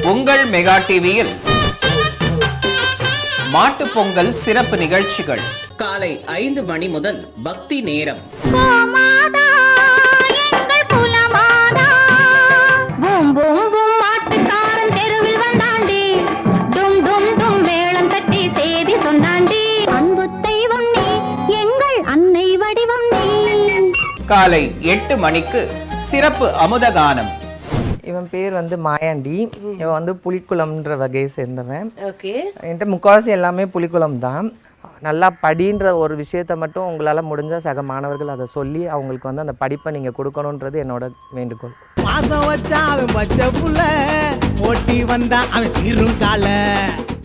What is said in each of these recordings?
உங்கள் மெகா டிவியில் மாட்டுப் பொங்கல் சிறப்பு நிகழ்ச்சிகள் காலை 5 மணி முதல் பக்தி நேரம். காலை 8 மணிக்கு சிறப்பு அமுதகானம். இவன் பேர் மாயாண்டி. இவன் புலிக்குளம்ன்ற வகையை சேர்ந்தவன். என்கிட்ட முக்கால்வாசி எல்லாமே புலிக்குளம் தான். நல்லா படின்ற ஒரு விஷயத்த மட்டும் உங்களால் முடிஞ்சால் சக மாணவர்கள் அதை சொல்லி அவங்களுக்கு அந்த படிப்பை நீங்கள் கொடுக்கணுன்றது என்னோட வேண்டுகோள்.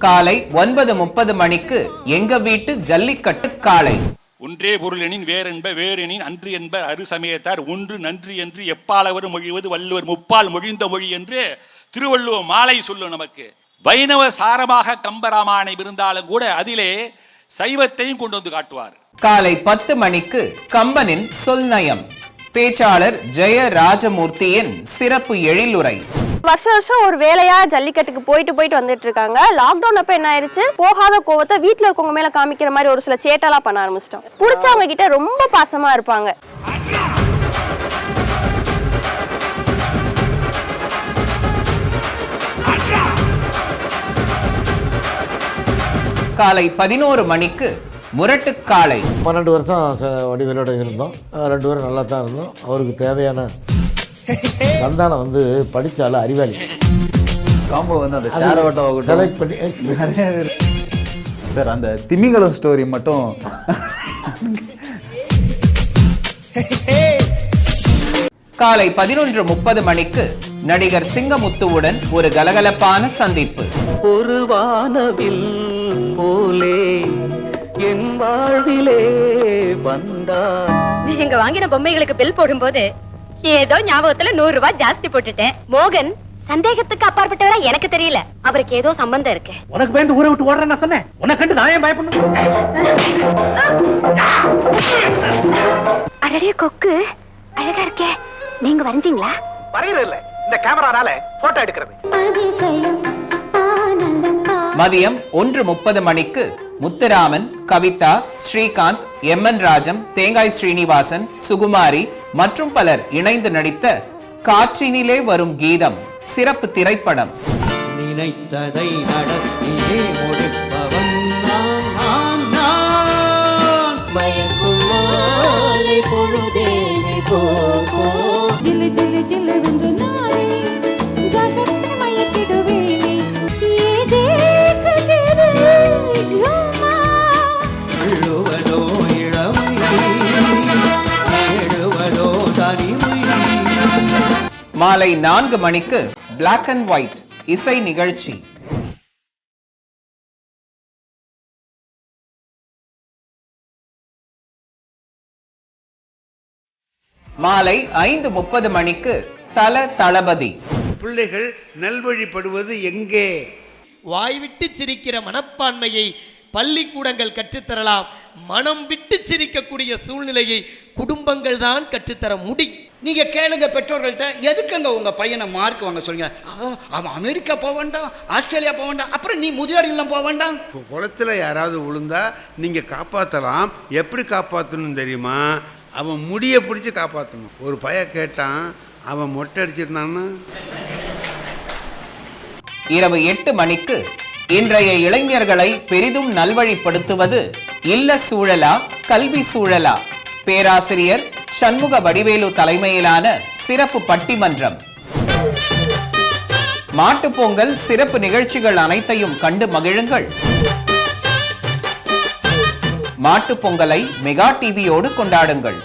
காலை 9:30 மணிக்கு எங்க வீட்டு ஜல்லிக்கட்டு காளை. ஒன்றே பொருளெனின் வேறென்ப வேறெனின் அன்று என்ப அரு சமயத்தார் ஒன்று நன்றி என்று எப்பாலவரும் மொழிவது வள்ளுவர் முப்பால் மொழிந்த மொழி என்று திருவள்ளுவர் மாலை சொல்லும். நமக்கு வைணவ சாரமாக கம்பராமாயணம் இருந்தாலும் கூட அதிலே சைவத்தையும் கொண்டு வந்து காட்டுவார். காலை 10 மணிக்கு கம்பனின் சொல்நயம். பேச்சாளர் ஜெய ராஜமூர்த்தியின் சிறப்பு எழிலுரை. வருஷம் ஒரு வேலையா ஜல்லிக்கட்டுக்கு போயிட்டு வந்துட்டு இருக்காங்க. லாக்டவுன் அப்ப என்ன ஆயிடுச்சு, போகாத கோவத்தை வீட்டுல இருக்கவங்க மேல காமிக்கிற மாதிரி ஒரு சில சேட்டெல்லாம் பண்ண ஆரம்பிச்சிட்டோம். புடிச்சவங்க கிட்ட ரொம்ப பாசமா இருப்பாங்க. காலை 11 மணிக்கு முரட்டு காளை. 12 வருஷம் வடிவேலோட இருந்தோம். 2 பேரும் நல்லா தான் இருந்தோம். அவருக்கு தேவையான சந்தானம் படித்தால அறிவாளி காம்போ அந்த ஷேரோட்டோ செலக்ட் பண்ணி சார் அந்த திமிங்கலம் ஸ்டோரி மட்டும். காலை 11:30 மணிக்கு நடிகர் சிங்கமுத்துவுடன் ஒரு கலகலப்பான சந்திப்பு. ஒரு வானவில் போலே என் வாழ்விலே வந்தார். நீங்க வாங்கின பொம்மைகளுக்கு பில் போடும்போது ஏதோ ஞாபகத்துல 100 ரூபாய் ஜாஸ்தி போட்டுட்டேன். மோகன் சந்தேகத்துக்கு அப்பாற்பட்டவரா எனக்கு தெரியல. அவருக்கு ஏதோ சம்பந்தம் இருக்கு. உனக்கு பயந்து ஊரை விட்டு ஓடுறேன்னு சொன்னேன். உனக்கு கண்டு நான் ஏன் பயப்படணும்? அடடே கொக்கு அழகா இருக்கே. நீங்க வரைஞ்சீங்களா? வரையறது இல்ல, இந்த கேமரானால போட்டோ எடுக்கிறது. மதியம் 1:30 மணிக்கு முத்துராமன், கவிதா, ஸ்ரீகாந்த், எம்என் ராஜம், தேங்காய் ஸ்ரீனிவாசன், சுகுமாரி மற்றும் பலர் இணைந்து நடித்த காற்றினிலே வரும் கீதம் சிறப்பு திரைப்படம். நினைத்ததை நடத்தியே முடிப்பவன் மயக்கும் மாலை பொழுதேனே போ ஜில்லு ஜில்லு ஜில்லு வந்து நாரே ஜகத்தை மயக்கிடுவேனே ஏ தேக்குதே ஜுமா எழுவதோ இளமை எழுவதோ தனிமை. மாலை 4 மணிக்கு பிளாக் அண்ட் ஒயிட் இசை நிகழ்ச்சி. மாலை 5:30 மணிக்கு தளபதி. பிள்ளைகள் நல்வழிப்படுவது எங்கே? வாய்விட்டு சிரிக்கிற மனப்பான்மையை பள்ளிக்கூடங்கள் கற்றுத்தரலாம். மனம் விட்டு சிரிக்கக்கூடிய சூழ்நிலையை குடும்பங்கள் தான் கற்றுத்தர முடியும். நீங்க கேளுங்க பெற்றோர்கள்ட்ட, எதுக்குங்க உங்க பையனை மார்க் வாங்க சொல்லுங்க. அவன் அமெரிக்கா போக வேண்டாம், ஆஸ்திரேலியா போக வேண்டாம், அப்புறம் நீ முதியோர் இல்லம் போக வேண்டாம். குளத்துல யாராவது விழுந்தா நீங்க காப்பாற்றலாம். எப்படி காப்பாற்றணும் தெரியுமா? அவன் முடிய பிடிச்சி காப்பாற்றணும். ஒரு பையன் கேட்டான், அவன் மொட்டை அடிச்சிருந்தான்னு. இரவு 8 மணிக்கு இன்றைய இளைஞர்களை பெரிதும் நல்வழிப்படுத்துவது இல்ல சூழலா கல்வி சூழலா, பேராசிரியர் சண்முக வடிவேலு தலைமையிலான சிறப்பு பட்டிமன்றம். மாட்டுப் பொங்கல் சிறப்பு நிகழ்ச்சிகள் அனைத்தையும் கண்டு மகிழுங்கள். மாட்டுப் பொங்கலை மெகா டிவியோடு கொண்டாடுங்கள்.